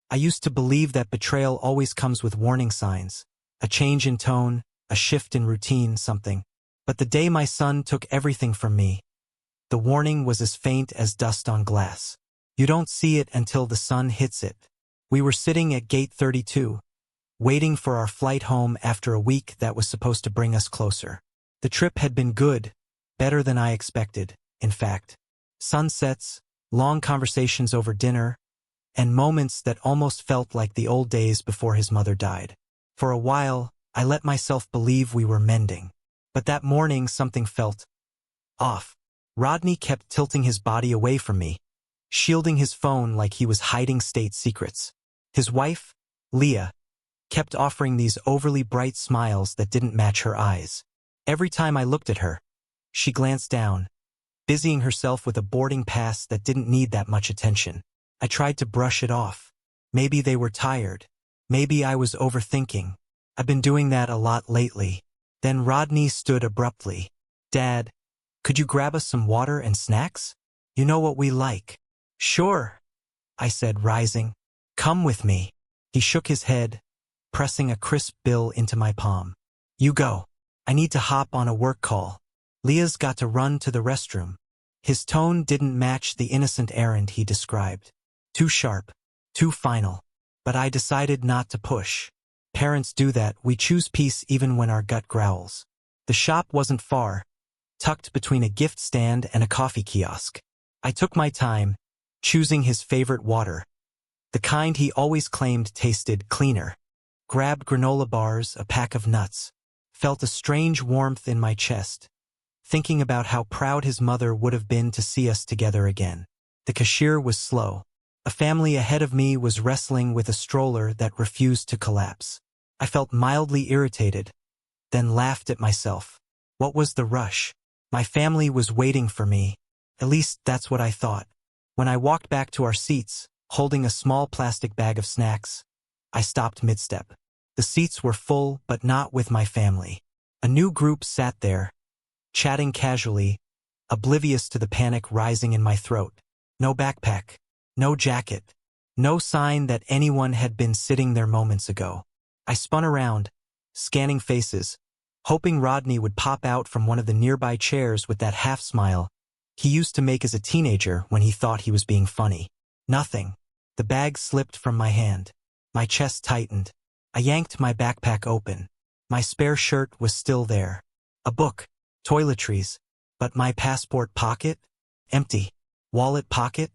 I used to believe that betrayal always comes with warning signs, a change in tone, a shift in routine, something. But the day my son took everything from me, the warning was as faint as dust on glass. You don't see it until the sun hits it. We were sitting at gate 32, waiting for our flight home after a week that was supposed to bring us closer. The trip had been good, better than I expected, in fact. Sunsets, long conversations over dinner, and moments that almost felt like the old days before his mother died. For a while, I let myself believe we were mending. But that morning something felt off. Rodney kept tilting his body away from me, shielding his phone like he was hiding state secrets. His wife, Leah, kept offering these overly bright smiles that didn't match her eyes. Every time I looked at her, she glanced down, busying herself with a boarding pass that didn't need that much attention. I tried to brush it off. Maybe they were tired. Maybe I was overthinking. I've been doing that a lot lately. Then Rodney stood abruptly. "Dad, could you grab us some water and snacks? You know what we like." "Sure," I said, rising. "Come with me." He shook his head, pressing a crisp bill into my palm. "You go. I need to hop on a work call. Leah's got to run to the restroom." His tone didn't match the innocent errand he described. Too sharp, too final. But I decided not to push. Parents do that, we choose peace even when our gut growls. The shop wasn't far, tucked between a gift stand and a coffee kiosk. I took my time, choosing his favorite water, the kind he always claimed tasted cleaner. Grabbed granola bars, a pack of nuts. Felt a strange warmth in my chest, thinking about how proud his mother would have been to see us together again. The cashier was slow. A family ahead of me was wrestling with a stroller that refused to collapse. I felt mildly irritated, then laughed at myself. What was the rush? My family was waiting for me. At least that's what I thought. When I walked back to our seats, holding a small plastic bag of snacks, I stopped mid-step. The seats were full, but not with my family. A new group sat there, chatting casually, oblivious to the panic rising in my throat. No backpack, no jacket, no sign that anyone had been sitting there moments ago. I spun around, scanning faces, hoping Rodney would pop out from one of the nearby chairs with that half-smile he used to make as a teenager when he thought he was being funny. Nothing. The bag slipped from my hand. My chest tightened. I yanked my backpack open. My spare shirt was still there. A book, toiletries, but my passport pocket? Empty. Wallet pocket?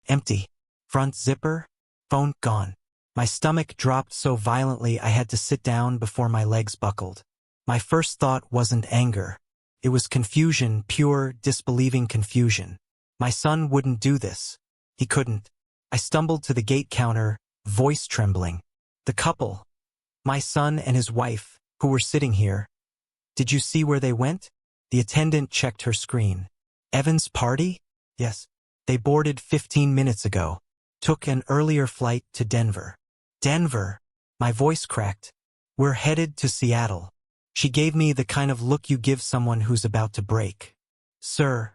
Empty. Front zipper? Phone gone. My stomach dropped so violently I had to sit down before my legs buckled. My first thought wasn't anger. It was confusion, pure, disbelieving confusion. My son wouldn't do this. He couldn't. I stumbled to the gate counter, voice trembling. The couple, my son and his wife, who were sitting here. "Did you see where they went?" The attendant checked her screen. "Evan's party?" "Yes. They boarded 15 minutes ago. Took an earlier flight to Denver." "Denver?" My voice cracked. "We're headed to Seattle." She gave me the kind of look you give someone who's about to break. "Sir."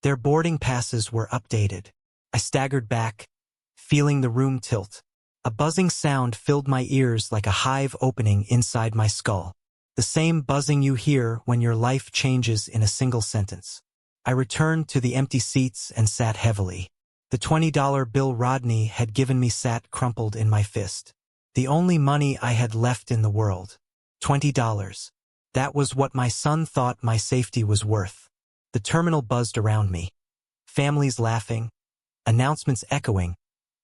Their boarding passes were updated. I staggered back, feeling the room tilt. A buzzing sound filled my ears like a hive opening inside my skull. The same buzzing you hear when your life changes in a single sentence. I returned to the empty seats and sat heavily. The $20 bill Rodney had given me sat crumpled in my fist. The only money I had left in the world. $20. That was what my son thought my safety was worth. The terminal buzzed around me. Families laughing, announcements echoing,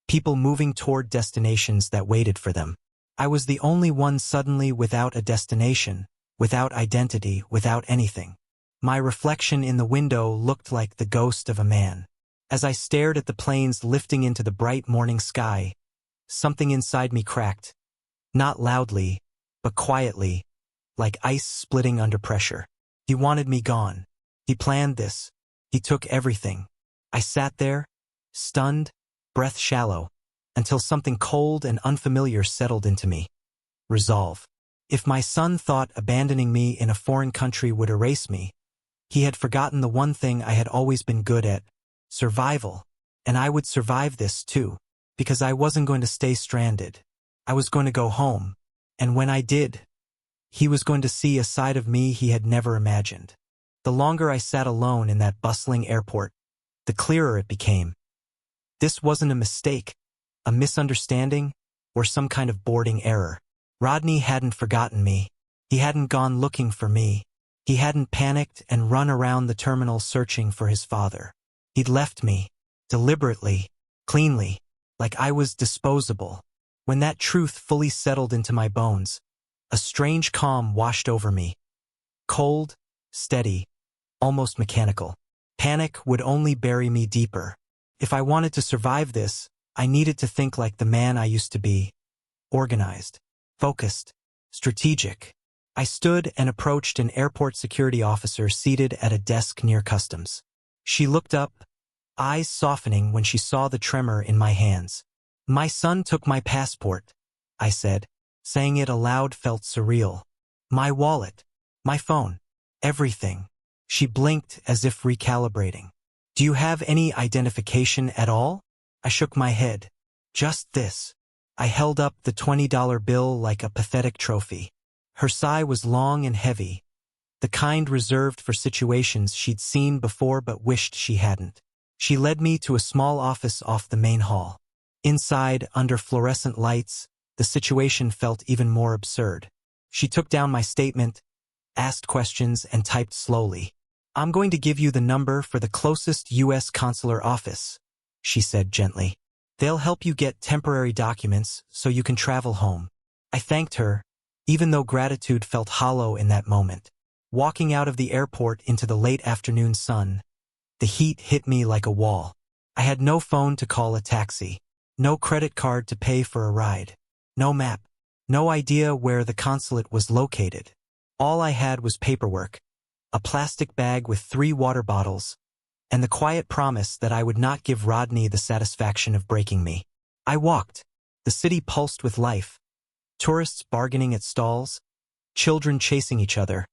people moving toward destinations that waited for them. I was the only one suddenly without a destination, without identity, without anything. My reflection in the window looked like the ghost of a man. As I stared at the planes lifting into the bright morning sky, something inside me cracked. Not loudly, but quietly, like ice splitting under pressure. He wanted me gone. He planned this. He took everything. I sat there, stunned, breath shallow, until something cold and unfamiliar settled into me. Resolve. If my son thought abandoning me in a foreign country would erase me, he had forgotten the one thing I had always been good at, survival. And I would survive this too. because I wasn't going to stay stranded. I was going to go home. And when I did, he was going to see a side of me he had never imagined. The longer I sat alone in that bustling airport, the clearer it became. This wasn't a mistake, a misunderstanding, or some kind of boarding error. Rodney hadn't forgotten me. He hadn't gone looking for me. He hadn't panicked and run around the terminal searching for his father. He'd left me, deliberately, cleanly, like I was disposable. When that truth fully settled into my bones, a strange calm washed over me. Cold, steady, almost mechanical. Panic would only bury me deeper. If I wanted to survive this, I needed to think like the man I used to be. Organized, focused, strategic. I stood and approached an airport security officer seated at a desk near customs. She looked up, eyes softening when she saw the tremor in my hands. "My son took my passport," I said. Saying it aloud felt surreal. "My wallet, my phone, everything." She blinked as if recalibrating. "Do you have any identification at all?" I shook my head. "Just this." I held up the $20 bill like a pathetic trophy. Her sigh was long and heavy, the kind reserved for situations she'd seen before but wished she hadn't. She led me to a small office off the main hall. Inside, under fluorescent lights, the situation felt even more absurd. She took down my statement, asked questions, and typed slowly. "I'm going to give you the number for the closest U.S. consular office," she said gently. "They'll help you get temporary documents so you can travel home." I thanked her, even though gratitude felt hollow in that moment. Walking out of the airport into the late afternoon sun, the heat hit me like a wall. I had no phone to call a taxi, no credit card to pay for a ride, no map, no idea where the consulate was located. All I had was paperwork, a plastic bag with 3 water bottles, and the quiet promise that I would not give Rodney the satisfaction of breaking me. I walked. The city pulsed with life. Tourists bargaining at stalls, children chasing each other,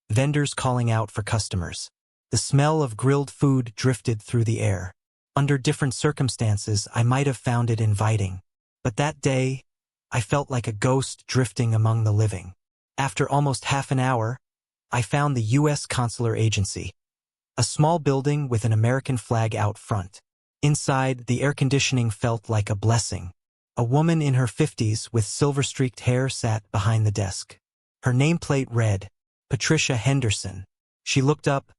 vendors calling out for customers. The smell of grilled food drifted through the air. Under different circumstances, I might have found it inviting. But that day, I felt like a ghost drifting among the living. After almost half an hour, I found the U.S. Consular Agency, a small building with an American flag out front. Inside, the air conditioning felt like a blessing. A woman in her 50s with silver-streaked hair sat behind the desk. Her nameplate read, Patricia Henderson. She looked up,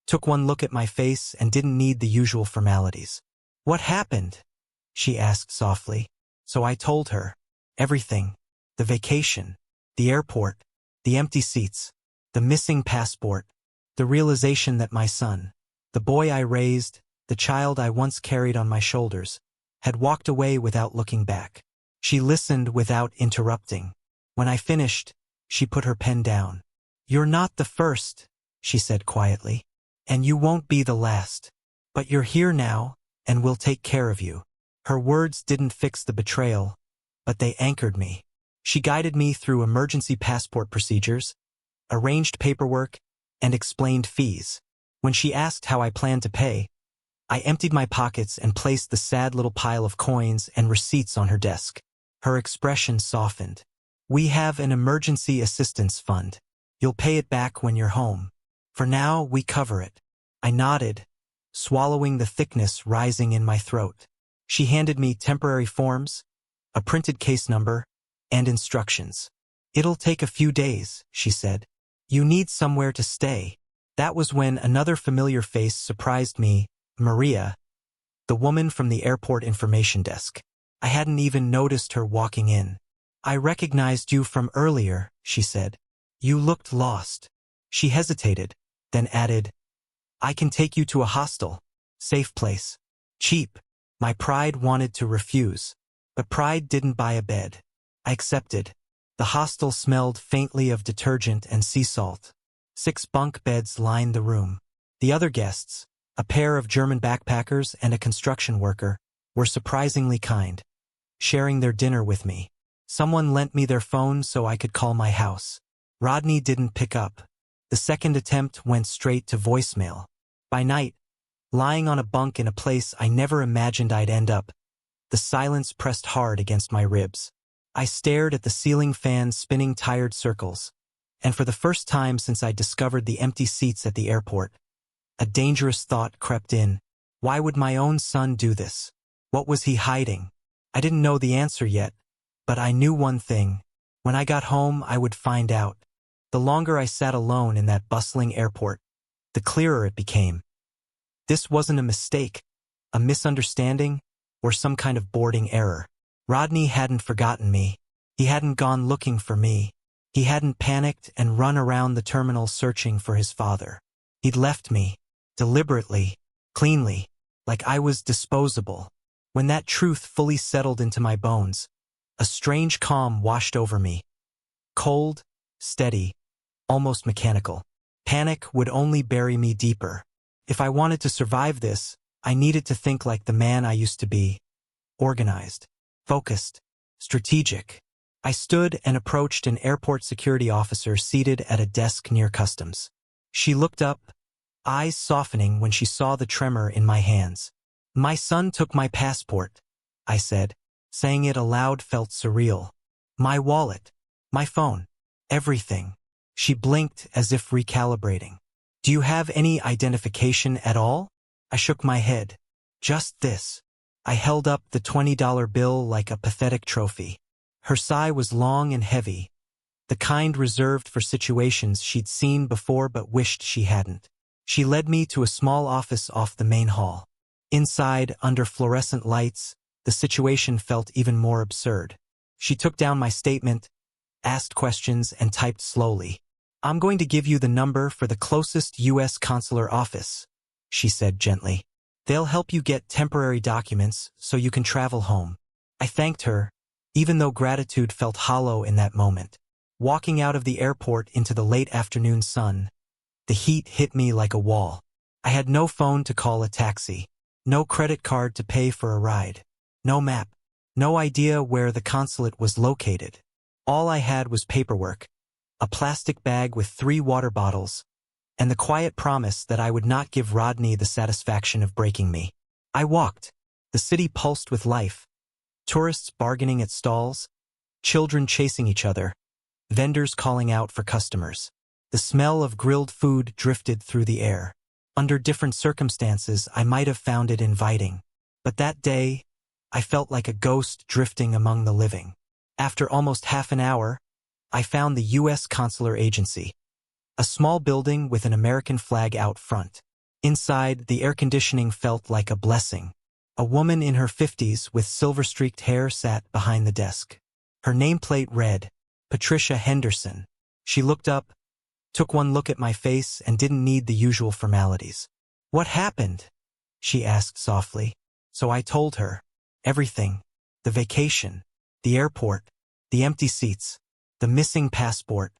took one look at my face, and didn't need the usual formalities. "What happened?" she asked softly. So I told her. Everything. The vacation, the airport, the empty seats, the missing passport, the realization that my son, the boy I raised, the child I once carried on my shoulders, had walked away without looking back. She listened without interrupting. When I finished, she put her pen down. "You're not the first," she said quietly, "and you won't be the last. But you're here now, and we'll take care of you." Her words didn't fix the betrayal, but they anchored me. She guided me through emergency passport procedures, arranged paperwork, and explained fees. When she asked how I planned to pay, I emptied my pockets and placed the sad little pile of coins and receipts on her desk. Her expression softened. "We have an emergency assistance fund. You'll pay it back when you're home. For now, we cover it." I nodded, swallowing the thickness rising in my throat. She handed me temporary forms, a printed case number, and instructions. "It'll take a few days," she said. "You need somewhere to stay." That was when another familiar face surprised me, Maria, the woman from the airport information desk. I hadn't even noticed her walking in. "I recognized you from earlier," she said. "You looked lost." She hesitated, then added, "I can take you to a hostel. Safe place. Cheap." My pride wanted to refuse, but pride didn't buy a bed. I accepted. The hostel smelled faintly of detergent and sea salt. 6 bunk beds lined the room. The other guests, a pair of German backpackers and a construction worker, were surprisingly kind, sharing their dinner with me. Someone lent me their phone so I could call my house. Rodney didn't pick up. The second attempt went straight to voicemail. By night, lying on a bunk in a place I never imagined I'd end up, The silence pressed hard against my ribs. I stared at the ceiling fan spinning tired circles, and for the first time since I discovered the empty seats at the airport, a dangerous thought crept in. Why would my own son do this? What was he hiding? I didn't know the answer yet, but I knew one thing. When I got home, I would find out. The longer I sat alone in that bustling airport, the clearer it became. This wasn't a mistake, a misunderstanding, or some kind of boarding error. Rodney hadn't forgotten me. He hadn't gone looking for me. He hadn't panicked and run around the terminal searching for his father. He'd left me, deliberately, cleanly, like I was disposable. When that truth fully settled into my bones, a strange calm washed over me. Cold, steady, almost mechanical. Panic would only bury me deeper. If I wanted to survive this, I needed to think like the man I used to be. Organized, focused, strategic. I stood and approached an airport security officer seated at a desk near customs. She looked up, eyes softening when she saw the tremor in my hands. "My son took my passport," I said. Saying it aloud felt surreal. "My wallet, my phone, everything." She blinked as if recalibrating. "Do you have any identification at all?" I shook my head. "Just this." I held up the $20 bill like a pathetic trophy. Her sigh was long and heavy, the kind reserved for situations she'd seen before but wished she hadn't. She led me to a small office off the main hall. Inside, under fluorescent lights, the situation felt even more absurd. She took down my statement, asked questions, and typed slowly. "I'm going to give you the number for the closest U.S. consular office," she said gently. "They'll help you get temporary documents so you can travel home." I thanked her, even though gratitude felt hollow in that moment. Walking out of the airport into the late afternoon sun, the heat hit me like a wall. I had no phone to call a taxi, no credit card to pay for a ride, no map, no idea where the consulate was located. All I had was paperwork, a plastic bag with 3 water bottles, and the quiet promise that I would not give Rodney the satisfaction of breaking me. I walked. The city pulsed with life. Tourists bargaining at stalls, children chasing each other, vendors calling out for customers. The smell of grilled food drifted through the air. Under different circumstances, I might have found it inviting. But that day, I felt like a ghost drifting among the living. After almost half an hour, I found the U.S. Consular Agency, a small building with an American flag out front. Inside, the air conditioning felt like a blessing. A woman in her 50s with silver-streaked hair sat behind the desk. Her nameplate read, Patricia Henderson. She looked up, took one look at my face, and didn't need the usual formalities. "What happened?" she asked softly. So I told her. Everything. The vacation, the airport, the empty seats, the missing passport,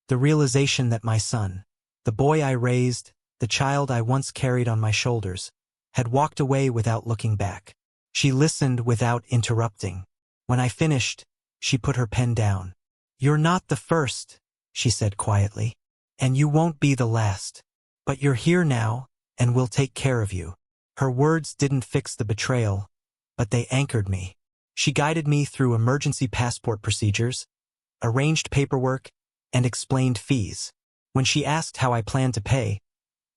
the realization that my son, the boy I raised, the child I once carried on my shoulders, had walked away without looking back. She listened without interrupting. When I finished, she put her pen down. "You're not the first," she said quietly, "and you won't be the last. But you're here now, and we'll take care of you." Her words didn't fix the betrayal, but they anchored me. She guided me through emergency passport procedures, arranged paperwork, and explained fees. When she asked how I planned to pay,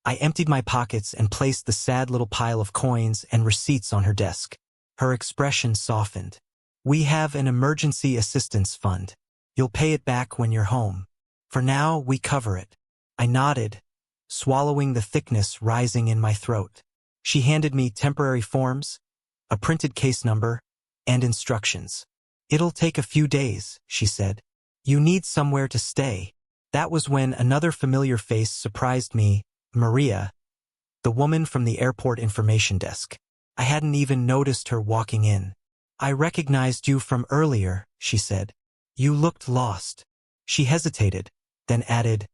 I emptied my pockets and placed the sad little pile of coins and receipts on her desk. Her expression softened. "We have an emergency assistance fund. You'll pay it back when you're home. For now, we cover it." I nodded, swallowing the thickness rising in my throat. She handed me temporary forms, a printed case number, and instructions. "It'll take a few days," she said. "You need somewhere to stay." That was when another familiar face surprised me, Maria, the woman from the airport information desk. I hadn't even noticed her walking in. "I recognized you from earlier," she said. "You looked lost." She hesitated, then added,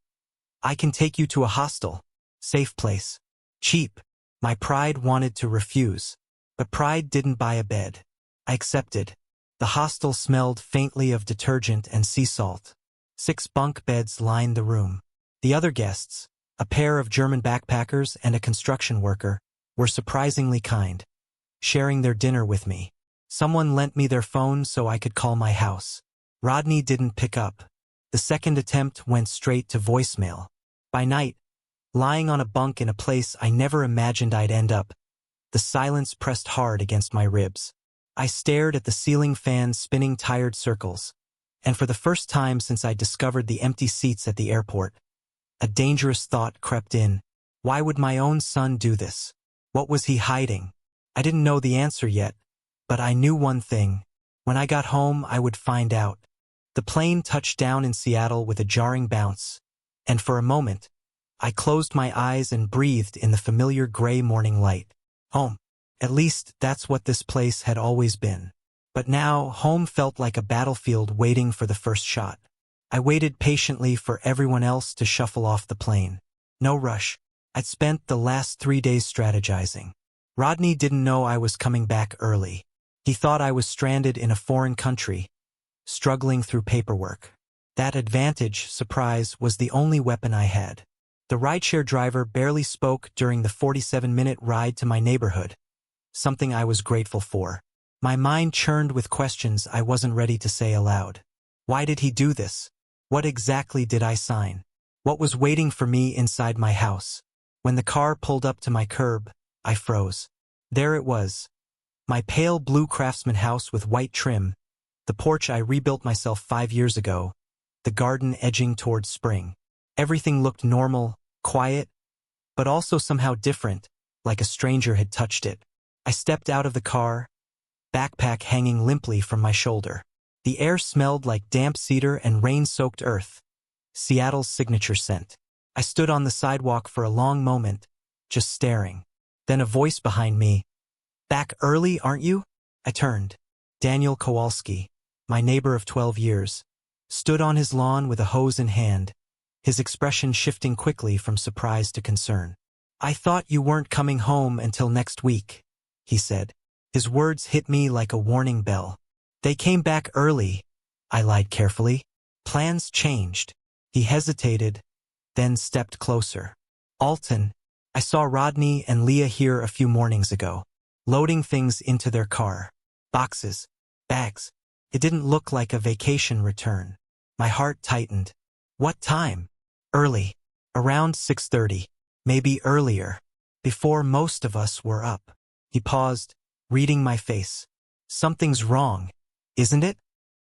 "I can take you to a hostel. Safe place. Cheap." My pride wanted to refuse, but pride didn't buy a bed. I accepted. The hostel smelled faintly of detergent and sea salt. 6 bunk beds lined the room. The other guests, a pair of German backpackers and a construction worker, were surprisingly kind, sharing their dinner with me. Someone lent me their phone so I could call my house. Rodney didn't pick up. The second attempt went straight to voicemail. By night, lying on a bunk in a place I never imagined I'd end up, the silence pressed hard against my ribs. I stared at the ceiling fan spinning tired circles, and for the first time since I discovered the empty seats at the airport, a dangerous thought crept in. Why would my own son do this? What was he hiding? I didn't know the answer yet, but I knew one thing. When I got home, I would find out. The plane touched down in Seattle with a jarring bounce, and for a moment, I closed my eyes and breathed in the familiar gray morning light. Home. At least that's what this place had always been. But now, home felt like a battlefield waiting for the first shot. I waited patiently for everyone else to shuffle off the plane. No rush. I'd spent the last 3 days strategizing. Rodney didn't know I was coming back early. He thought I was stranded in a foreign country, struggling through paperwork. That advantage, surprise, was the only weapon I had. The rideshare driver barely spoke during the 47-minute ride to my neighborhood, something I was grateful for. My mind churned with questions I wasn't ready to say aloud. Why did he do this? What exactly did I sign? What was waiting for me inside my house? When the car pulled up to my curb, I froze. There it was. My pale blue craftsman house with white trim, the porch I rebuilt myself 5 years ago, the garden edging towards spring. Everything looked normal, quiet, but also somehow different, like a stranger had touched it. I stepped out of the car, backpack hanging limply from my shoulder. The air smelled like damp cedar and rain-soaked earth, Seattle's signature scent. I stood on the sidewalk for a long moment, just staring. Then a voice behind me. "Back early, aren't you?" I turned. Daniel Kowalski, my neighbor of 12 years, stood on his lawn with a hose in hand, his expression shifting quickly from surprise to concern. "I thought you weren't coming home until next week," he said. His words hit me like a warning bell. "They came back early," I lied carefully. "Plans changed." He hesitated, then stepped closer. "Alton, I saw Rodney and Leah here a few mornings ago, loading things into their car. Boxes, bags. It didn't look like a vacation return." My heart tightened. "What time?" "Early. Around 6:30. Maybe earlier. Before most of us were up." He paused, reading my face. "Something's wrong, isn't it?"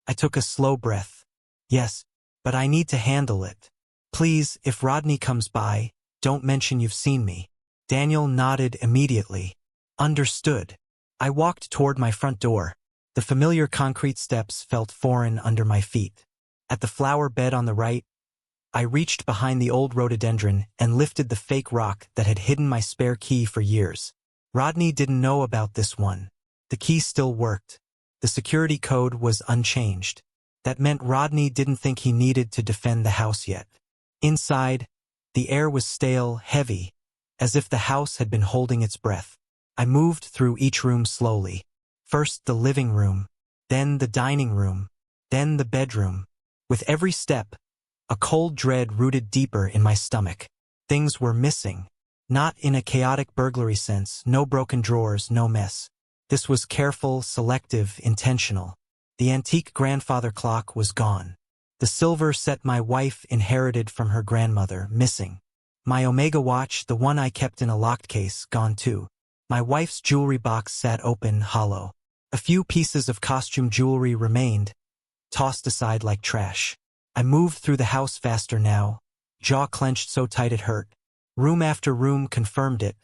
I took a slow breath. "Yes, but I need to handle it. Please, if Rodney comes by, don't mention you've seen me." Daniel nodded immediately. "Understood." I walked toward my front door. The familiar concrete steps felt foreign under my feet. At the flower bed on the right, I reached behind the old rhododendron and lifted the fake rock that had hidden my spare key for years. Rodney didn't know about this one. The key still worked. The security code was unchanged. That meant Rodney didn't think he needed to defend the house yet. Inside, the air was stale, heavy, as if the house had been holding its breath. I moved through each room slowly. First the living room, then the dining room, then the bedroom. With every step, a cold dread rooted deeper in my stomach. Things were missing. Not in a chaotic burglary sense, no broken drawers, no mess. This was careful, selective, intentional. The antique grandfather clock was gone. The silver set my wife inherited from her grandmother, missing. My Omega watch, the one I kept in a locked case, gone too. My wife's jewelry box sat open, hollow. A few pieces of costume jewelry remained, tossed aside like trash. I moved through the house faster now, jaw clenched so tight it hurt. Room after room confirmed it.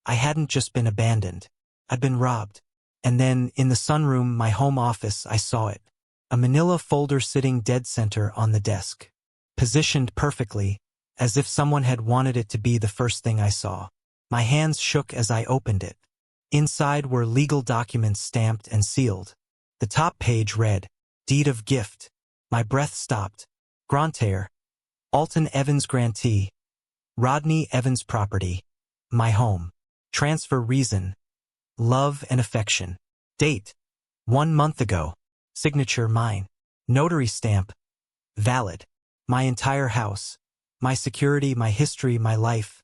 I hadn't just been abandoned. I'd been robbed. And then, in the sunroom, my home office, I saw it. A manila folder sitting dead center on the desk. Positioned perfectly, as if someone had wanted it to be the first thing I saw. My hands shook as I opened it. Inside were legal documents stamped and sealed. The top page read, "Deed of Gift." My breath stopped. Grantaire. Alton Evans grantee. Rodney Evans property. My home. Transfer reason. Love and affection. Date. 1 month ago. Signature mine. Notary stamp. Valid. My entire house. My security, my history, my life.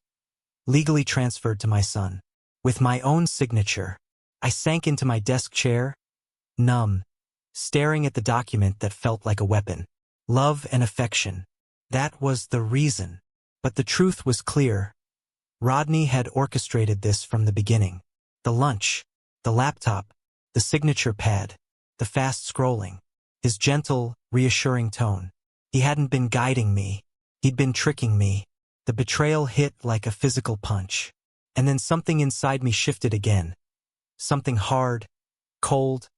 Legally transferred to my son. With my own signature. I sank into my desk chair, numb, staring at the document that felt like a weapon. Love and affection. That was the reason. But the truth was clear. Rodney had orchestrated this from the beginning. The lunch, the laptop, the signature pad, the fast scrolling, his gentle, reassuring tone. He hadn't been guiding me. He'd been tricking me. The betrayal hit like a physical punch. And then something inside me shifted again. Something hard, cold,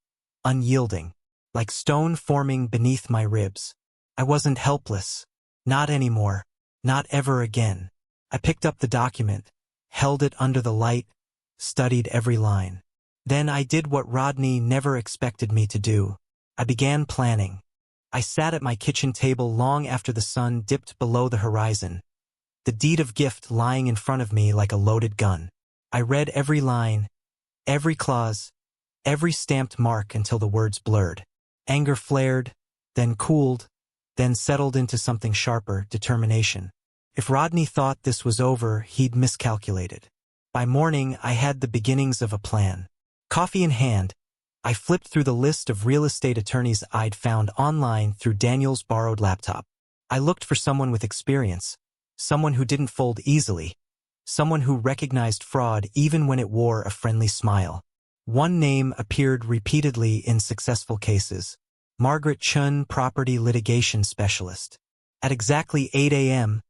unyielding, like stone forming beneath my ribs. I wasn't helpless. Not anymore. Not ever again. I picked up the document, held it under the light, studied every line. Then I did what Rodney never expected me to do. I began planning. I sat at my kitchen table long after the sun dipped below the horizon, the deed of gift lying in front of me like a loaded gun. I read every line, every clause, every stamped mark until the words blurred. Anger flared, then cooled, then settled into something sharper, determination. If Rodney thought this was over, he'd miscalculated. By morning, I had the beginnings of a plan. Coffee in hand, I flipped through the list of real estate attorneys I'd found online through Daniel's borrowed laptop. I looked for someone with experience, someone who didn't fold easily, someone who recognized fraud even when it wore a friendly smile. One name appeared repeatedly in successful cases: Margaret Chun, property litigation specialist. At exactly 8 a.m.,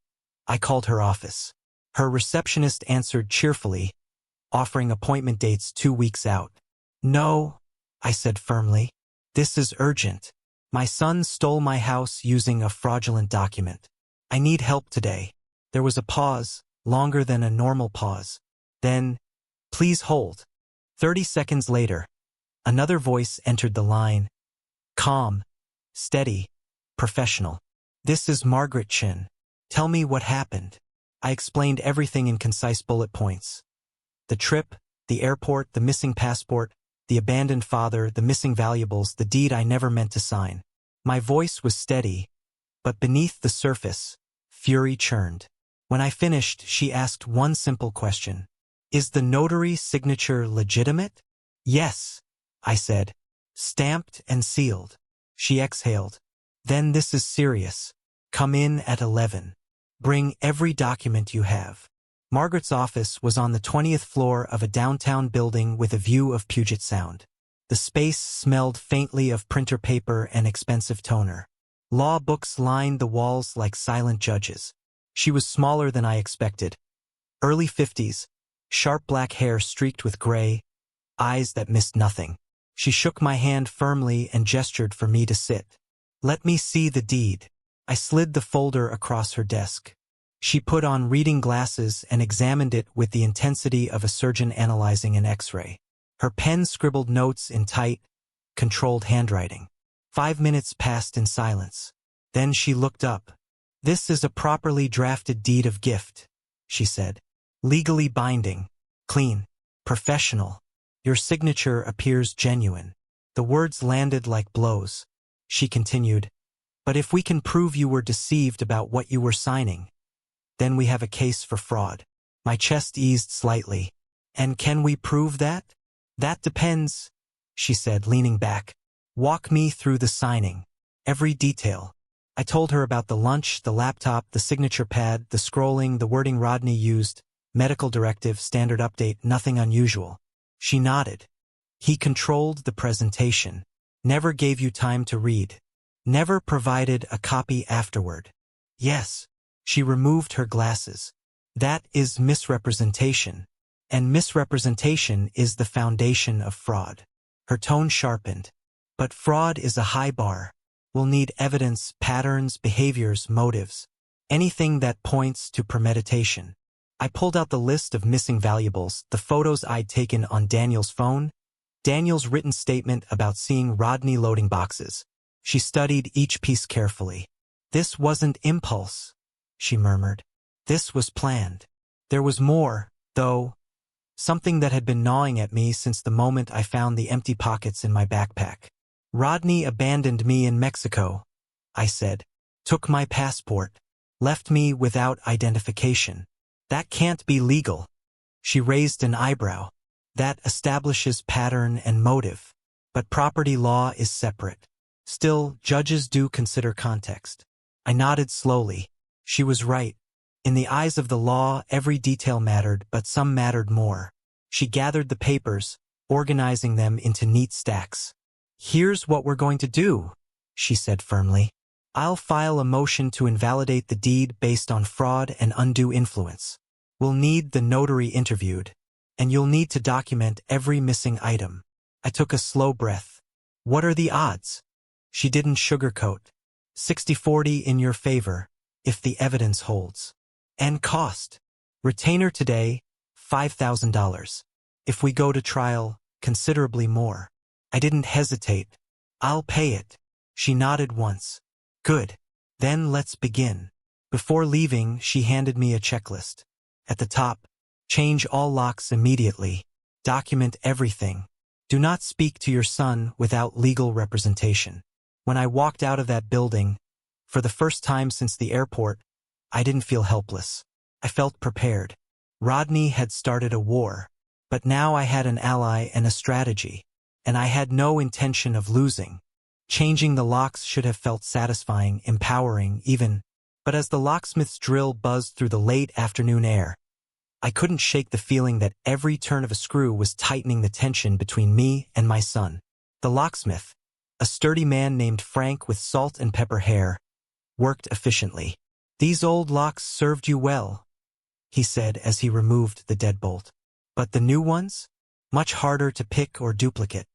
I called her office. Her receptionist answered cheerfully, offering appointment dates 2 weeks out. "No," I said firmly. "This is urgent. My son stole my house using a fraudulent document. I need help today." There was a pause, longer than a normal pause. Then, "Please hold." 30 seconds later, another voice entered the line. Calm, steady, professional. "This is Margaret Chin. Tell me what happened." I explained everything in concise bullet points. The trip, the airport, the missing passport, the abandoned father, the missing valuables, the deed I never meant to sign. My voice was steady, but beneath the surface, fury churned. When I finished, she asked one simple question. "Is the notary signature legitimate?" "Yes," I said. "Stamped and sealed." She exhaled. "Then this is serious. Come in at 11. Bring every document you have." Margaret's office was on the 20th floor of a downtown building with a view of Puget Sound. The space smelled faintly of printer paper and expensive toner. Law books lined the walls like silent judges. She was smaller than I expected. Early 50s, sharp black hair streaked with gray, eyes that missed nothing. She shook my hand firmly and gestured for me to sit. "Let me see the deed." I slid the folder across her desk. She put on reading glasses and examined it with the intensity of a surgeon analyzing an X-ray. Her pen scribbled notes in tight, controlled handwriting. 5 minutes passed in silence. Then she looked up. "This is a properly drafted deed of gift," she said. "Legally binding, clean, professional. Your signature appears genuine." The words landed like blows. She continued, "But if we can prove you were deceived about what you were signing, then we have a case for fraud." My chest eased slightly. "And can we prove that?" "That depends," she said, leaning back. "Walk me through the signing. Every detail." I told her about the lunch, the laptop, the signature pad, the scrolling, the wording Rodney used, medical directive, standard update, nothing unusual. She nodded. "He controlled the presentation. Never gave you time to read. Never provided a copy afterward." "Yes." She removed her glasses. "That is misrepresentation. And misrepresentation is the foundation of fraud." Her tone sharpened. "But fraud is a high bar. We'll need evidence, patterns, behaviors, motives. Anything that points to premeditation." I pulled out the list of missing valuables, the photos I'd taken on Daniel's phone, Daniel's written statement about seeing Rodney loading boxes. She studied each piece carefully. "This wasn't impulse," she murmured. "This was planned." There was more, though, something that had been gnawing at me since the moment I found the empty pockets in my backpack. "Rodney abandoned me in Mexico," I said. "Took my passport. Left me without identification. That can't be legal." She raised an eyebrow. "That establishes pattern and motive." But property law is separate. Still, judges do consider context. I nodded slowly. She was right. In the eyes of the law, every detail mattered, but some mattered more. She gathered the papers, organizing them into neat stacks. "Here's what we're going to do," she said firmly. "I'll file a motion to invalidate the deed based on fraud and undue influence. We'll need the notary interviewed, and you'll need to document every missing item." I took a slow breath. "What are the odds?" She didn't sugarcoat. 60-40 in your favor, if the evidence holds. "And cost. Retainer today, $5,000. If we go to trial, considerably more." I didn't hesitate. "I'll pay it." She nodded once. "Good. Then let's begin." Before leaving, she handed me a checklist. At the top, change all locks immediately. Document everything. Do not speak to your son without legal representation. When I walked out of that building, for the first time since the airport, I didn't feel helpless. I felt prepared. Rodney had started a war, but now I had an ally and a strategy, and I had no intention of losing. Changing the locks should have felt satisfying, empowering, even, but as the locksmith's drill buzzed through the late afternoon air, I couldn't shake the feeling that every turn of a screw was tightening the tension between me and my son. The locksmith, a sturdy man named Frank with salt and pepper hair, worked efficiently. "These old locks served you well," he said as he removed the deadbolt. "But the new ones? Much harder to pick or duplicate."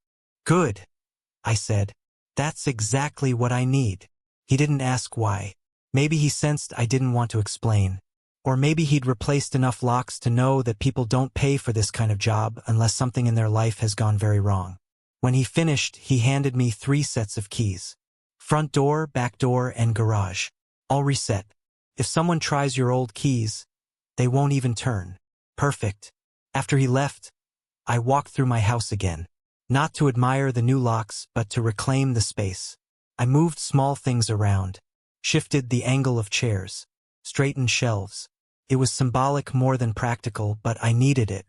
"Good," I said. "That's exactly what I need." He didn't ask why. Maybe he sensed I didn't want to explain. Or maybe he'd replaced enough locks to know that people don't pay for this kind of job unless something in their life has gone very wrong. When he finished, he handed me 3 sets of keys. Front door, back door, and garage. All reset. If someone tries your old keys, they won't even turn. Perfect. After he left, I walked through my house again. Not to admire the new locks, but to reclaim the space. I moved small things around, shifted the angle of chairs, straightened shelves. It was symbolic more than practical, but I needed it.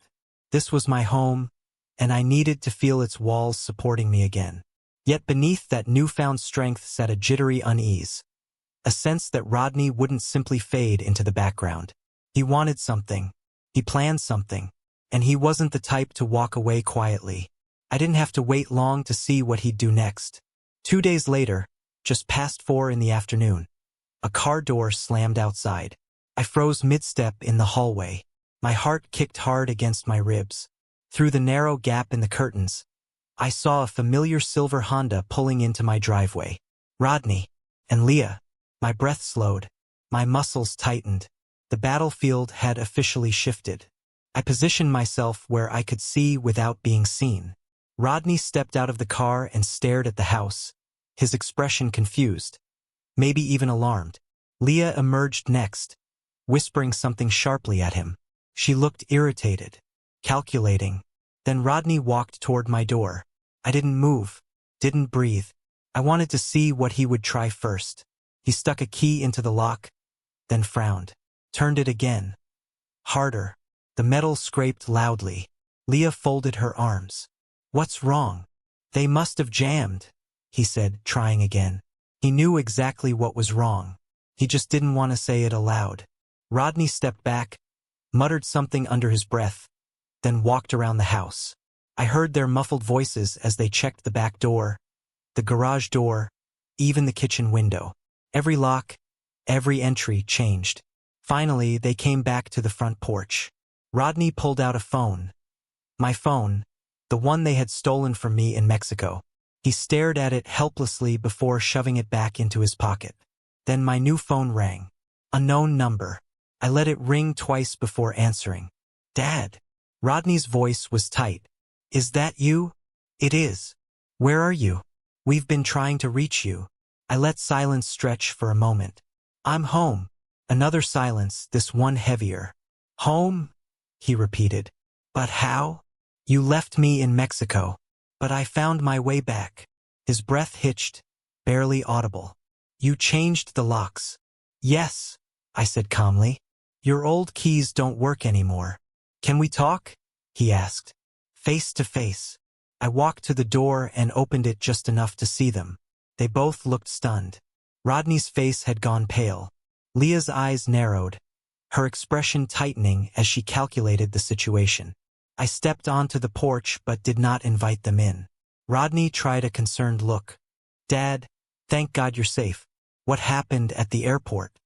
This was my home, and I needed to feel its walls supporting me again. Yet beneath that newfound strength sat a jittery unease, a sense that Rodney wouldn't simply fade into the background. He wanted something, he planned something, and he wasn't the type to walk away quietly. I didn't have to wait long to see what he'd do next. 2 days later, just past 4 in the afternoon, a car door slammed outside. I froze mid-step in the hallway. My heart kicked hard against my ribs. Through the narrow gap in the curtains, I saw a familiar silver Honda pulling into my driveway. Rodney and Leah. My breath slowed. My muscles tightened. The battlefield had officially shifted. I positioned myself where I could see without being seen. Rodney stepped out of the car and stared at the house, his expression confused, maybe even alarmed. Leah emerged next, whispering something sharply at him. She looked irritated, calculating. Then Rodney walked toward my door. I didn't move, didn't breathe. I wanted to see what he would try first. He stuck a key into the lock, then frowned, turned it again. Harder. The metal scraped loudly. Leah folded her arms. "What's wrong?" "They must have jammed," he said, trying again. He knew exactly what was wrong. He just didn't want to say it aloud. Rodney stepped back, muttered something under his breath, then walked around the house. I heard their muffled voices as they checked the back door, the garage door, even the kitchen window. Every lock, every entry changed. Finally, they came back to the front porch. Rodney pulled out a phone. My phone, the one they had stolen from me in Mexico. He stared at it helplessly before shoving it back into his pocket. Then my new phone rang. Unknown number. I let it ring twice before answering. "Dad." Rodney's voice was tight. "Is that you?" "It is." "Where are you? We've been trying to reach you." I let silence stretch for a moment. "I'm home." Another silence, this one heavier. "Home?" he repeated. "But how?" "You left me in Mexico. But I found my way back." His breath hitched, barely audible. "You changed the locks." "Yes," I said calmly. "Your old keys don't work anymore." "Can we talk?" he asked. "Face to face." I walked to the door and opened it just enough to see them. They both looked stunned. Rodney's face had gone pale. Leah's eyes narrowed, her expression tightening as she calculated the situation. I stepped onto the porch but did not invite them in. Rodney tried a concerned look. "Dad, thank God you're safe. What happened at the airport?"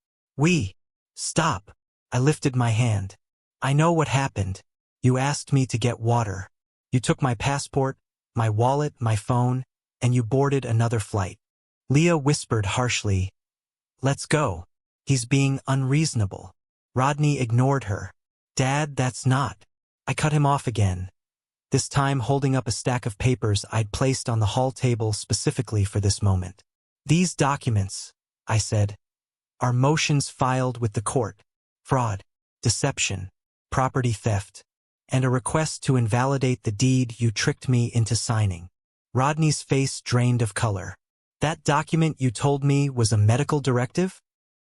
Stop. I lifted my hand. "I know what happened. You asked me to get water. You took my passport, my wallet, my phone, and you boarded another flight." Leah whispered harshly, "Let's go. He's being unreasonable." Rodney ignored her. "Dad, that's not." I cut him off again, this time holding up a stack of papers I'd placed on the hall table specifically for this moment. "These documents," I said, "are motions filed with the court. Fraud, deception, property theft, and a request to invalidate the deed you tricked me into signing." Rodney's face drained of color. "That document you told me was a medical directive?"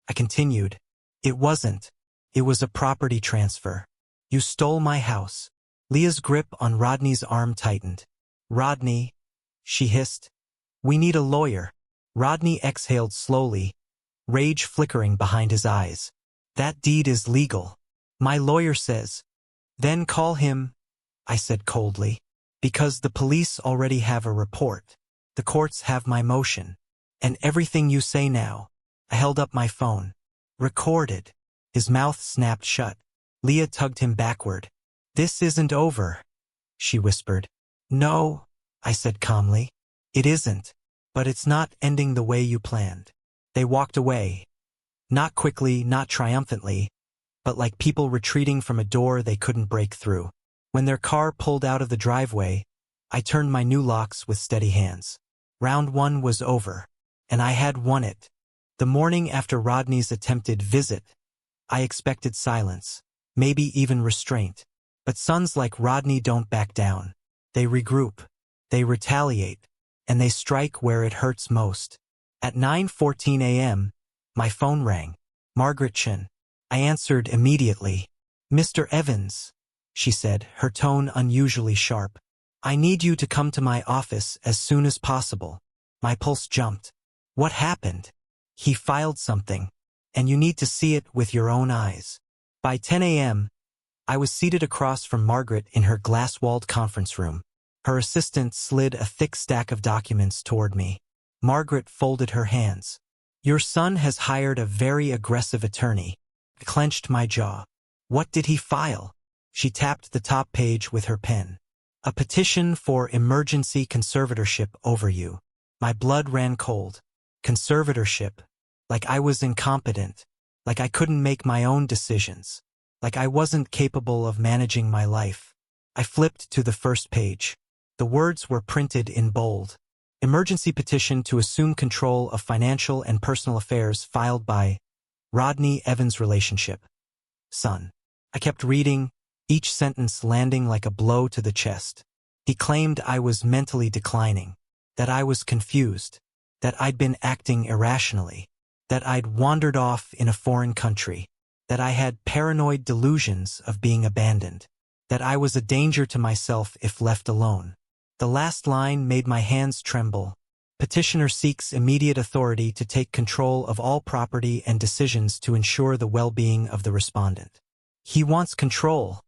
I continued. "It wasn't. It was a property transfer. You stole my house." Leah's grip on Rodney's arm tightened. "Rodney," she hissed, "we need a lawyer." Rodney exhaled slowly, rage flickering behind his eyes. "That deed is legal. My lawyer says." "Then call him," I said coldly. "Because the police already have a report. The courts have my motion. And everything you say now." I held up my phone. "Recorded." His mouth snapped shut. Leah tugged him backward. "This isn't over," she whispered. "No," I said calmly. "It isn't. But it's not ending the way you planned." They walked away. Not quickly, not triumphantly, but like people retreating from a door they couldn't break through. When their car pulled out of the driveway, I turned my new locks with steady hands. Round one was over, and I had won it. The morning after Rodney's attempted visit, I expected silence, maybe even restraint. But sons like Rodney don't back down. They regroup, they retaliate, and they strike where it hurts most. At 9:14 a.m., my phone rang. Margaret Chen. I answered immediately. "Mr. Evans," she said, her tone unusually sharp. "I need you to come to my office as soon as possible." My pulse jumped. "What happened?" "He filed something, and you need to see it with your own eyes." By 10 a.m., I was seated across from Margaret in her glass-walled conference room. Her assistant slid a thick stack of documents toward me. Margaret folded her hands. "Your son has hired a very aggressive attorney." I clenched my jaw. "What did he file?" She tapped the top page with her pen. "A petition for emergency conservatorship over you." My blood ran cold. Conservatorship. Like I was incompetent. Like I couldn't make my own decisions. Like I wasn't capable of managing my life. I flipped to the first page. The words were printed in bold. Emergency petition to assume control of financial and personal affairs filed by Rodney Evans relationship. Son. I kept reading, each sentence landing like a blow to the chest. He claimed I was mentally declining, that I was confused, that I'd been acting irrationally, that I'd wandered off in a foreign country, that I had paranoid delusions of being abandoned, that I was a danger to myself if left alone. The last line made my hands tremble. Petitioner seeks immediate authority to take control of all property and decisions to ensure the well-being of the respondent. "He wants control,"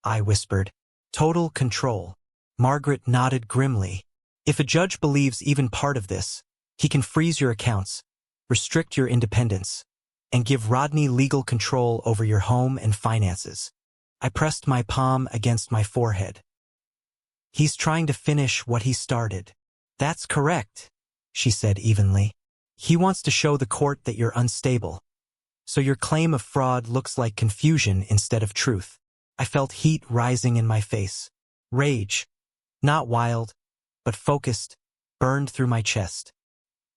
I whispered. "Total control." Margaret nodded grimly. "If a judge believes even part of this, he can freeze your accounts, restrict your independence, and give Rodney legal control over your home and finances." I pressed my palm against my forehead. "He's trying to finish what he started." "That's correct," she said evenly. "He wants to show the court that you're unstable. So your claim of fraud looks like confusion instead of truth." I felt heat rising in my face. Rage, not wild, but focused, burned through my chest.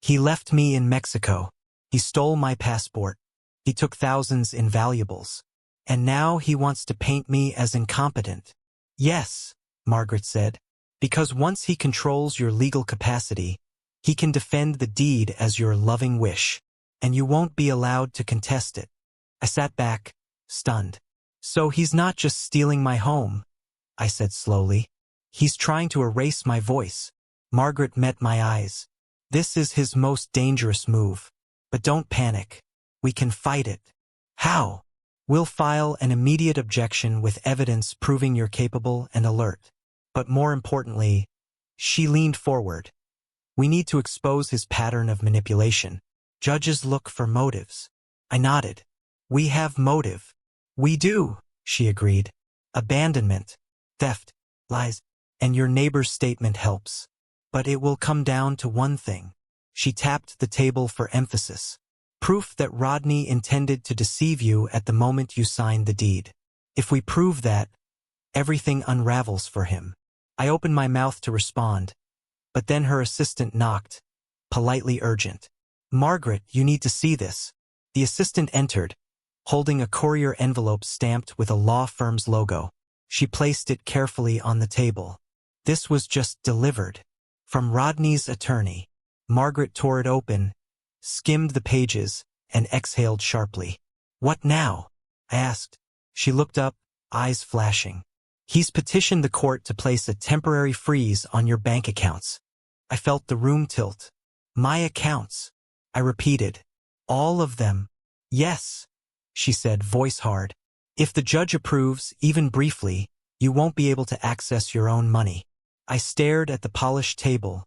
"He left me in Mexico. He stole my passport. He took thousands in valuables. And now he wants to paint me as incompetent." "Yes," Margaret said, "because once he controls your legal capacity, he can defend the deed as your loving wish, and you won't be allowed to contest it." I sat back, stunned. "So he's not just stealing my home," I said slowly. He's trying to erase my voice. Margaret met my eyes. This is his most dangerous move. But don't panic. We can fight it. How? We'll file an immediate objection with evidence proving you're capable and alert. But more importantly, she leaned forward. We need to expose his pattern of manipulation. Judges look for motives. I nodded. We have motive. We do, she agreed. Abandonment, theft, lies, and your neighbor's statement helps. But it will come down to one thing. She tapped the table for emphasis. Proof that Rodney intended to deceive you at the moment you signed the deed. If we prove that, everything unravels for him. I opened my mouth to respond, but then her assistant knocked, politely urgent. Margaret, you need to see this. The assistant entered, holding a courier envelope stamped with a law firm's logo. She placed it carefully on the table. This was just delivered. From Rodney's attorney. Margaret tore it open, skimmed the pages, and exhaled sharply. What now? I asked. She looked up, eyes flashing. He's petitioned the court to place a temporary freeze on your bank accounts. I felt the room tilt. My accounts. I repeated. All of them. Yes, she said, voice hard. If the judge approves, even briefly, you won't be able to access your own money. I stared at the polished table,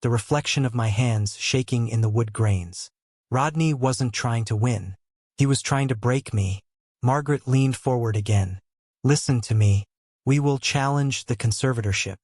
the reflection of my hands shaking in the wood grains. Rodney wasn't trying to win. He was trying to break me. Margaret leaned forward again. Listen to me. We will challenge the conservatorship.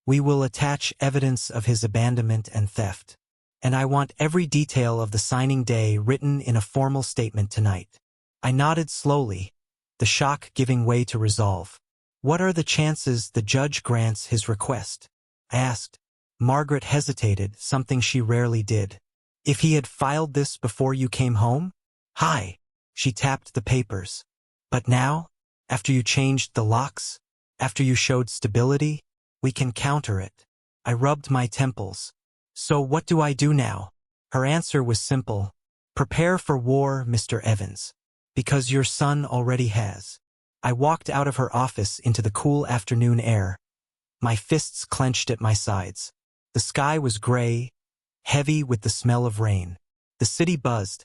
We will attach evidence of his abandonment and theft. And I want every detail of the signing day written in a formal statement tonight. I nodded slowly, the shock giving way to resolve. What are the chances the judge grants his request? I asked. Margaret hesitated, something she rarely did. If he had filed this before you came home? Hi. She tapped the papers. But now, after you changed the locks, after you showed stability, we can counter it. I rubbed my temples. So what do I do now? Her answer was simple. Prepare for war, Mr. Evans. Because your son already has. I walked out of her office into the cool afternoon air. My fists clenched at my sides. The sky was gray, heavy with the smell of rain. The city buzzed,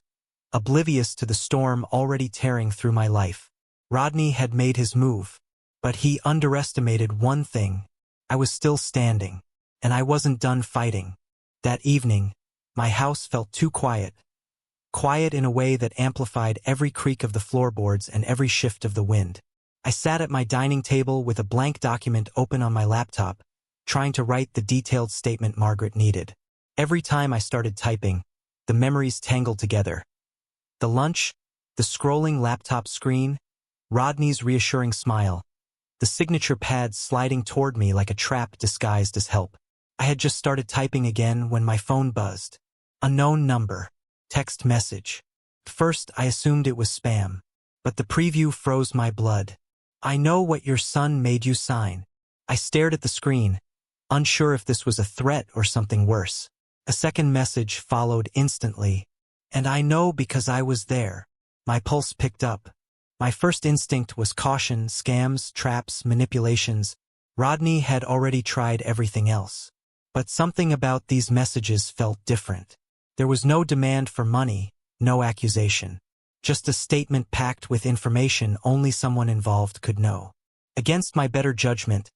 oblivious to the storm already tearing through my life. Rodney had made his move, but he underestimated one thing. I was still standing, and I wasn't done fighting. That evening, my house felt too quiet. Quiet in a way that amplified every creak of the floorboards and every shift of the wind. I sat at my dining table with a blank document open on my laptop, trying to write the detailed statement Margaret needed. Every time I started typing, the memories tangled together. The lunch, the scrolling laptop screen, Rodney's reassuring smile, the signature pad sliding toward me like a trap disguised as help. I had just started typing again when my phone buzzed. Unknown number. Text message. First, I assumed it was spam, but the preview froze my blood. I know what your son made you sign. I stared at the screen, unsure if this was a threat or something worse. A second message followed instantly, and I know because I was there. My pulse picked up. My first instinct was caution, scams, traps, manipulations. Rodney had already tried everything else. But something about these messages felt different. There was no demand for money, no accusation. Just a statement packed with information only someone involved could know. Against my better judgment,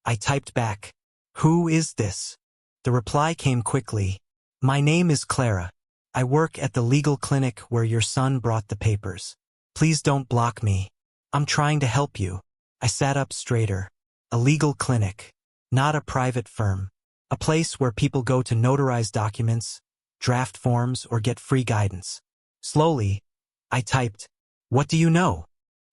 I typed back, "Who is this?" The reply came quickly. "My name is Clara. I work at the legal clinic where your son brought the papers. Please don't block me. I'm trying to help you." I sat up straighter. A legal clinic, not a private firm. A place where people go to notarize documents, draft forms, or get free guidance. Slowly, I typed, "What do you know?"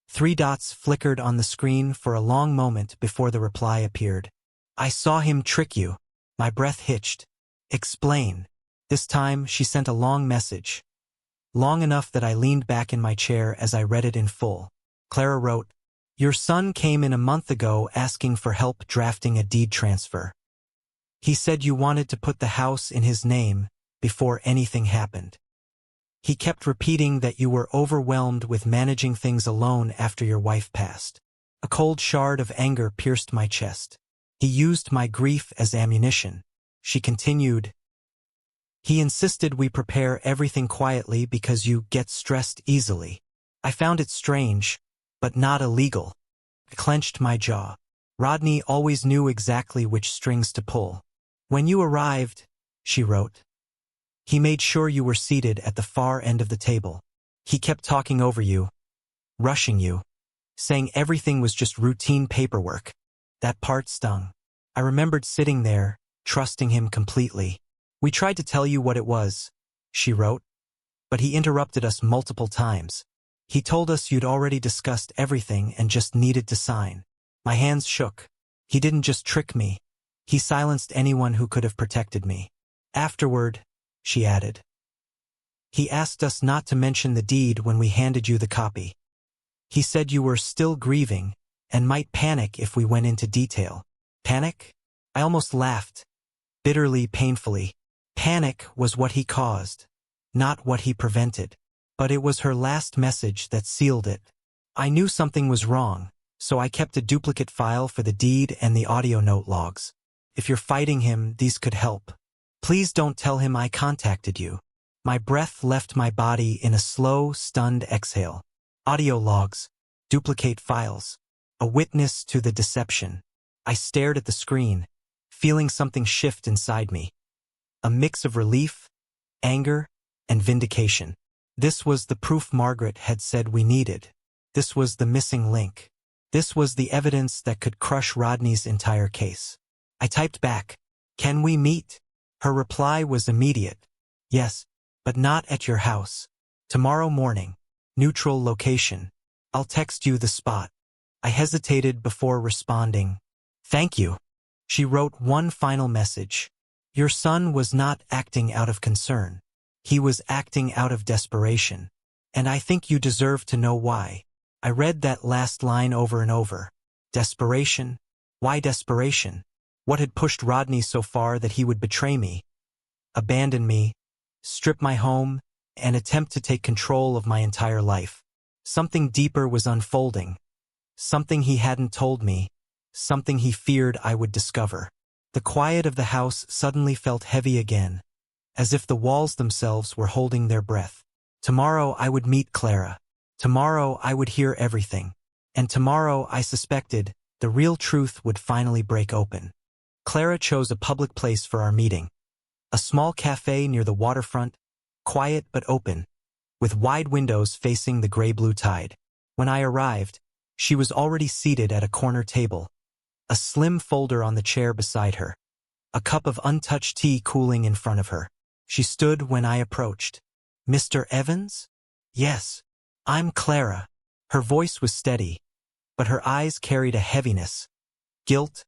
3 dots flickered on the screen for a long moment before the reply appeared. "I saw him trick you." My breath hitched. "Explain." This time, she sent a long message. Long enough that I leaned back in my chair as I read it in full. Clara wrote, "Your son came in a month ago asking for help drafting a deed transfer. He said you wanted to put the house in his name before anything happened. He kept repeating that you were overwhelmed with managing things alone after your wife passed." A cold shard of anger pierced my chest. He used my grief as ammunition. She continued, he insisted we prepare everything quietly because you get stressed easily. I found it strange, but not illegal. I clenched my jaw. Rodney always knew exactly which strings to pull. When you arrived, she wrote, he made sure you were seated at the far end of the table. He kept talking over you, rushing you, saying everything was just routine paperwork. That part stung. I remembered sitting there, trusting him completely. We tried to tell you what it was, she wrote, but he interrupted us multiple times. He told us you'd already discussed everything and just needed to sign. My hands shook. He didn't just trick me. He silenced anyone who could have protected me. Afterward, she added, he asked us not to mention the deed when we handed you the copy. He said you were still grieving and might panic if we went into detail. Panic? I almost laughed, bitterly, painfully. Panic was what he caused, not what he prevented. But it was her last message that sealed it. I knew something was wrong, so I kept a duplicate file for the deed and the audio note logs. If you're fighting him, these could help. Please don't tell him I contacted you. My breath left my body in a slow, stunned exhale. Audio logs, duplicate files, a witness to the deception. I stared at the screen, feeling something shift inside me. A mix of relief, anger, and vindication. This was the proof Margaret had said we needed. This was the missing link. This was the evidence that could crush Rodney's entire case. I typed back, can we meet? Her reply was immediate. Yes, but not at your house. Tomorrow morning. Neutral location. I'll text you the spot. I hesitated before responding. Thank you. She wrote one final message. Your son was not acting out of concern. He was acting out of desperation. And I think you deserve to know why. I read that last line over and over. Desperation? Why desperation? What had pushed Rodney so far that he would betray me, abandon me, strip my home, and attempt to take control of my entire life? Something deeper was unfolding. Something he hadn't told me. Something he feared I would discover. The quiet of the house suddenly felt heavy again, as if the walls themselves were holding their breath. Tomorrow I would meet Clara. Tomorrow I would hear everything. And tomorrow, I suspected, the real truth would finally break open. Clara chose a public place for our meeting. A small cafe near the waterfront, quiet but open, with wide windows facing the gray-blue tide. When I arrived, she was already seated at a corner table, a slim folder on the chair beside her, a cup of untouched tea cooling in front of her. She stood when I approached. Mr. Evans? Yes, I'm Clara. Her voice was steady, but her eyes carried a heaviness. Guilt,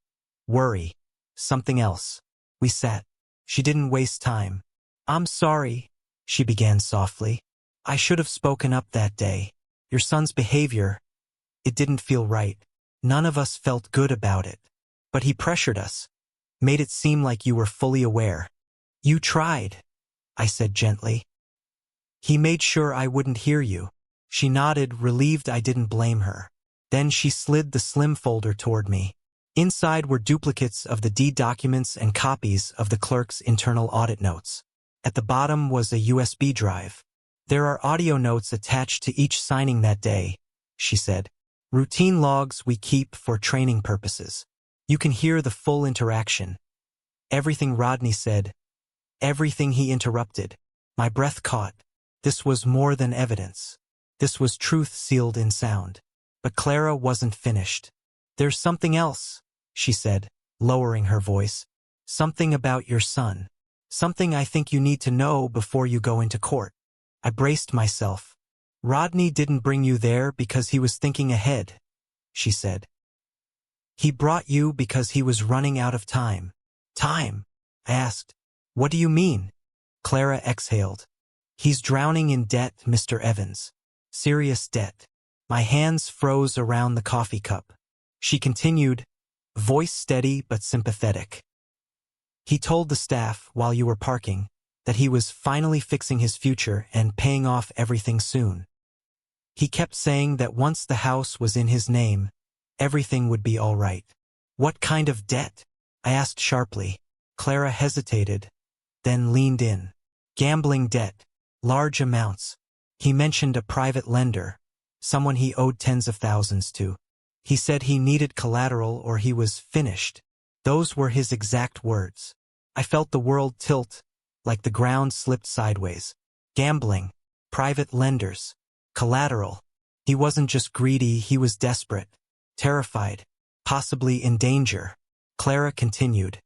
worry, something else. We sat. She didn't waste time. I'm sorry, she began softly. I should have spoken up that day. Your son's behavior, it didn't feel right. None of us felt good about it. But he pressured us, made it seem like you were fully aware. You tried, I said gently. He made sure I wouldn't hear you. She nodded, relieved I didn't blame her. Then she slid the slim folder toward me. Inside were duplicates of the deed documents and copies of the clerk's internal audit notes. At the bottom was a USB drive. There are audio notes attached to each signing that day, she said. Routine logs we keep for training purposes. You can hear the full interaction. Everything Rodney said. Everything he interrupted. My breath caught. This was more than evidence. This was truth sealed in sound. But Clara wasn't finished. There's something else, she said, lowering her voice. Something about your son. Something I think you need to know before you go into court. I braced myself. Rodney didn't bring you there because he was thinking ahead, she said. He brought you because he was running out of time. Time? I asked. What do you mean? Clara exhaled. He's drowning in debt, Mr. Evans. Serious debt. My hands froze around the coffee cup. She continued, voice steady but sympathetic. He told the staff while you were parking that he was finally fixing his future and paying off everything soon. He kept saying that once the house was in his name, everything would be all right. What kind of debt? I asked sharply. Clara hesitated, then leaned in. Gambling debt. Large amounts. He mentioned a private lender, someone he owed tens of thousands to. He said he needed collateral or he was finished. Those were his exact words. I felt the world tilt, like the ground slipped sideways. Gambling. Private lenders. Collateral. He wasn't just greedy, he was desperate. Terrified. Possibly in danger. Clara continued.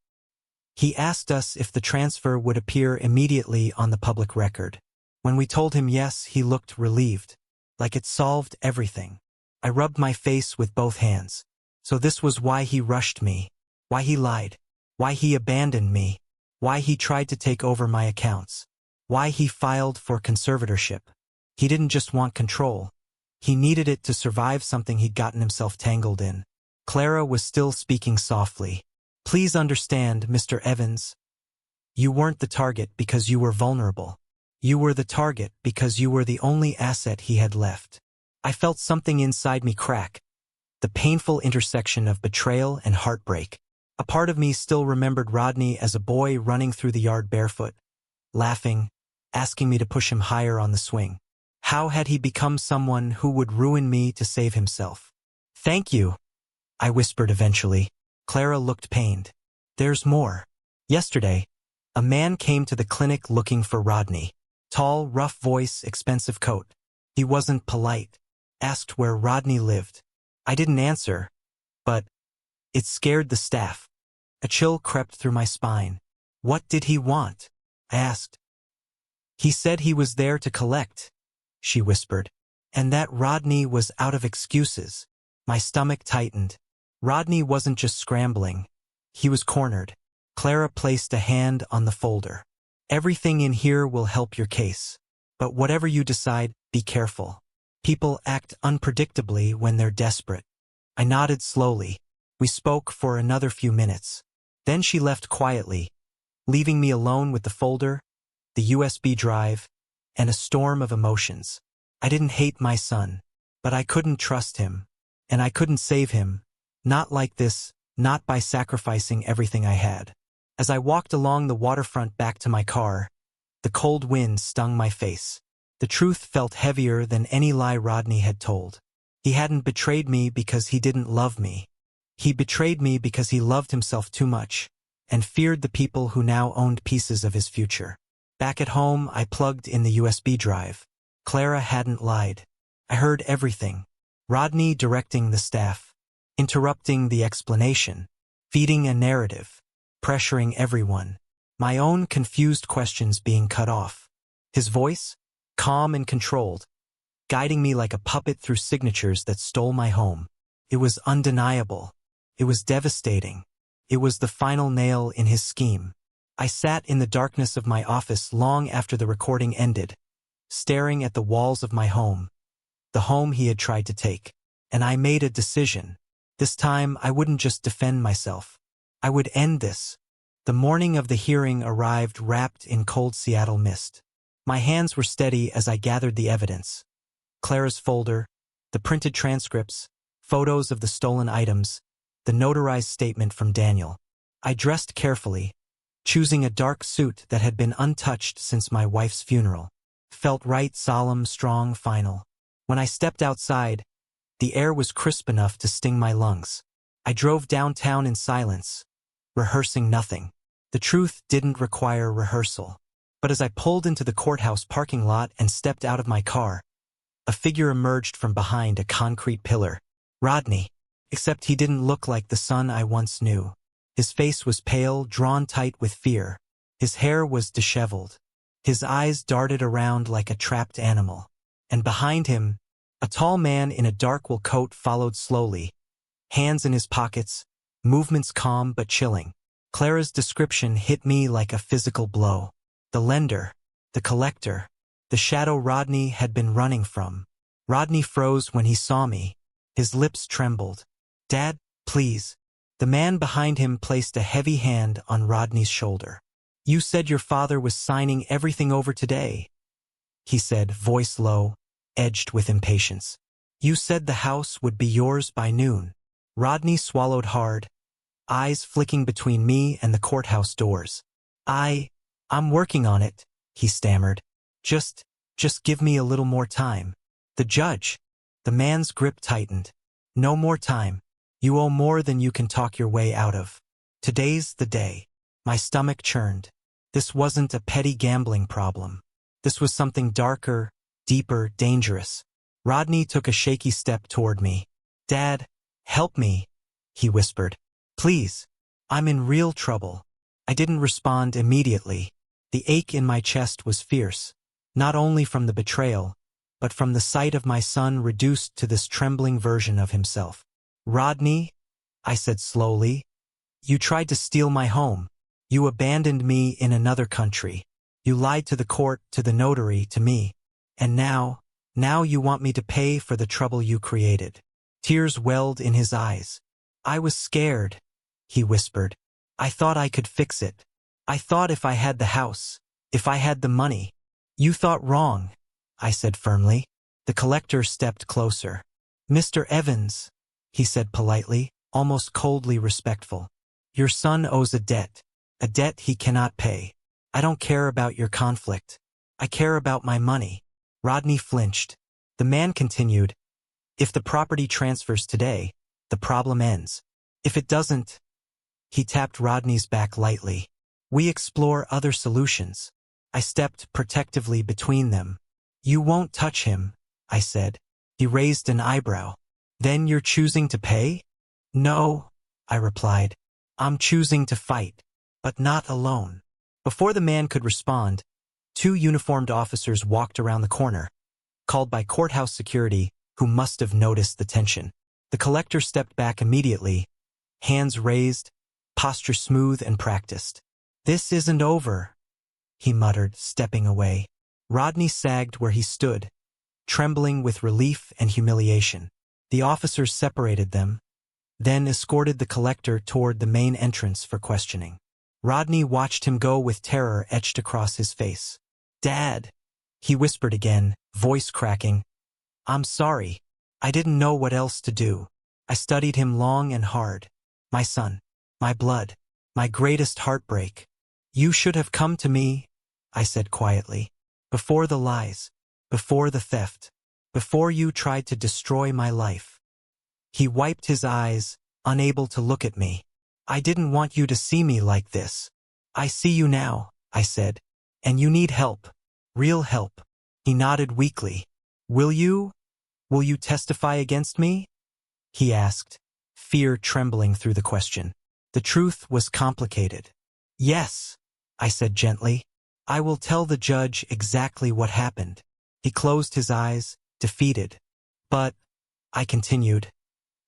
He asked us if the transfer would appear immediately on the public record. When we told him yes, he looked relieved, like it solved everything. I rubbed my face with both hands. So this was why he rushed me, why he lied, why he abandoned me, why he tried to take over my accounts, why he filed for conservatorship. He didn't just want control. He needed it to survive something he'd gotten himself tangled in. Clara was still speaking softly. Please understand, Mr. Evans. You weren't the target because you were vulnerable. You were the target because you were the only asset he had left. I felt something inside me crack. The painful intersection of betrayal and heartbreak. A part of me still remembered Rodney as a boy running through the yard barefoot, laughing, asking me to push him higher on the swing. How had he become someone who would ruin me to save himself? Thank you, I whispered eventually. Clara looked pained. There's more. Yesterday, a man came to the clinic looking for Rodney. Tall, rough voice, expensive coat. He wasn't polite. Asked where Rodney lived. I didn't answer, but it scared the staff. A chill crept through my spine. What did he want? I asked. He said he was there to collect, she whispered, and that Rodney was out of excuses. My stomach tightened. Rodney wasn't just scrambling. He was cornered. Clara placed a hand on the folder. Everything in here will help your case. But whatever you decide, be careful. People act unpredictably when they're desperate. I nodded slowly. We spoke for another few minutes. Then she left quietly, leaving me alone with the folder, the USB drive, and a storm of emotions. I didn't hate my son, but I couldn't trust him. And I couldn't save him. Not like this, not by sacrificing everything I had. As I walked along the waterfront back to my car, the cold wind stung my face. The truth felt heavier than any lie Rodney had told. He hadn't betrayed me because he didn't love me. He betrayed me because he loved himself too much, and feared the people who now owned pieces of his future. Back at home, I plugged in the USB drive. Clara hadn't lied. I heard everything. Rodney directing the staff, interrupting the explanation, feeding a narrative, pressuring everyone. My own confused questions being cut off. His voice, calm and controlled, guiding me like a puppet through signatures that stole my home. It was undeniable. It was devastating. It was the final nail in his scheme. I sat in the darkness of my office long after the recording ended, staring at the walls of my home, the home he had tried to take. And I made a decision. This time, I wouldn't just defend myself. I would end this. The morning of the hearing arrived wrapped in cold Seattle mist. My hands were steady as I gathered the evidence. Clara's folder, the printed transcripts, photos of the stolen items, the notarized statement from Daniel. I dressed carefully, choosing a dark suit that had been untouched since my wife's funeral. Felt right, solemn, strong, final. When I stepped outside, the air was crisp enough to sting my lungs. I drove downtown in silence, rehearsing nothing. The truth didn't require rehearsal. But as I pulled into the courthouse parking lot and stepped out of my car, a figure emerged from behind a concrete pillar. Rodney. Except he didn't look like the son I once knew. His face was pale, drawn tight with fear. His hair was disheveled. His eyes darted around like a trapped animal. And behind him, a tall man in a dark wool coat followed slowly, hands in his pockets, movements calm but chilling. Clara's description hit me like a physical blow. The lender, the collector, the shadow Rodney had been running from. Rodney froze when he saw me. His lips trembled. Dad, please. The man behind him placed a heavy hand on Rodney's shoulder. You said your father was signing everything over today, he said, voice low, edged with impatience. You said the house would be yours by noon. Rodney swallowed hard, eyes flicking between me and the courthouse doors. I'm working on it, he stammered. Just give me a little more time. The judge. The man's grip tightened. No more time. You owe more than you can talk your way out of. Today's the day. My stomach churned. This wasn't a petty gambling problem. This was something darker, deeper, dangerous. Rodney took a shaky step toward me. Dad, help me, he whispered. Please. I'm in real trouble. I didn't respond immediately. The ache in my chest was fierce, not only from the betrayal, but from the sight of my son reduced to this trembling version of himself. Rodney, I said slowly, you tried to steal my home. You abandoned me in another country. You lied to the court, to the notary, to me. And now you want me to pay for the trouble you created. Tears welled in his eyes. I was scared, he whispered. I thought I could fix it. I thought if I had the house, if I had the money. You thought wrong, I said firmly. The collector stepped closer. Mr. Evans, he said politely, almost coldly respectful. Your son owes a debt he cannot pay. I don't care about your conflict. I care about my money. Rodney flinched. The man continued, if the property transfers today, the problem ends. If it doesn't, he tapped Rodney's back lightly. We explore other solutions. I stepped protectively between them. You won't touch him, I said. He raised an eyebrow. Then you're choosing to pay? No, I replied. I'm choosing to fight, but not alone. Before the man could respond, 2 uniformed officers walked around the corner, called by courthouse security, who must have noticed the tension. The collector stepped back immediately, hands raised, posture smooth and practiced. This isn't over, he muttered, stepping away. Rodney sagged where he stood, trembling with relief and humiliation. The officers separated them, then escorted the collector toward the main entrance for questioning. Rodney watched him go with terror etched across his face. Dad, he whispered again, voice cracking. I'm sorry. I didn't know what else to do. I studied him long and hard. My son, my blood, my greatest heartbreak. You should have come to me, I said quietly. Before the lies, before the theft, before you tried to destroy my life. He wiped his eyes, unable to look at me. I didn't want you to see me like this. I see you now, I said. And you need help. Real help. He nodded weakly. Will you testify against me? He asked, fear trembling through the question. The truth was complicated. Yes, I said gently. I will tell the judge exactly what happened. He closed his eyes, defeated. But, I continued,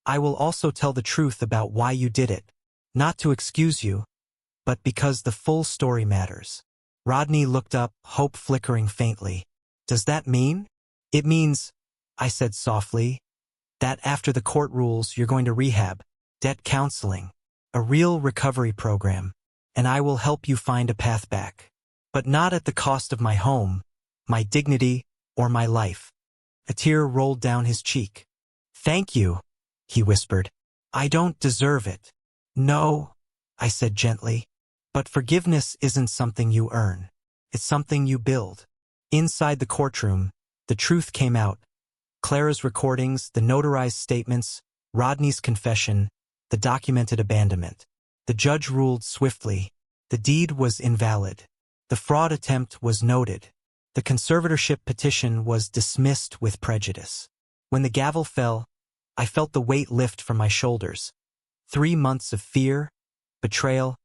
I will also tell the truth about why you did it. Not to excuse you, but because the full story matters. Rodney looked up, hope flickering faintly. Does that mean? It means, I said softly, that after the court rules you're going to rehab, debt counseling, a real recovery program, and I will help you find a path back. But not at the cost of my home, my dignity, or my life. A tear rolled down his cheek. Thank you, he whispered. I don't deserve it. No, I said gently. But forgiveness isn't something you earn. It's something you build. Inside the courtroom, the truth came out. Clara's recordings, the notarized statements, Rodney's confession, the documented abandonment. The judge ruled swiftly. The deed was invalid. The fraud attempt was noted. The conservatorship petition was dismissed with prejudice. When the gavel fell, I felt the weight lift from my shoulders. 3 months of fear, betrayal,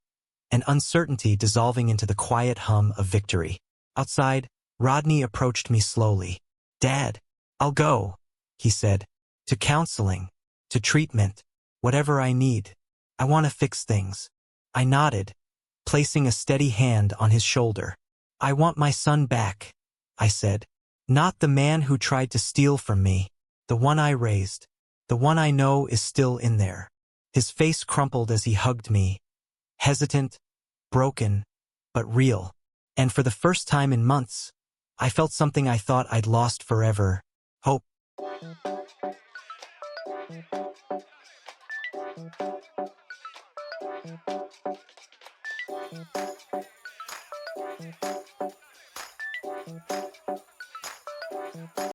and uncertainty dissolving into the quiet hum of victory. Outside, Rodney approached me slowly. Dad, I'll go, he said. To counseling, to treatment, whatever I need. I want to fix things. I nodded, placing a steady hand on his shoulder. I want my son back, I said. Not the man who tried to steal from me. The one I raised. The one I know is still in there. His face crumpled as he hugged me. Hesitant, broken, but real. And for the first time in months, I felt something I thought I'd lost forever. Hope.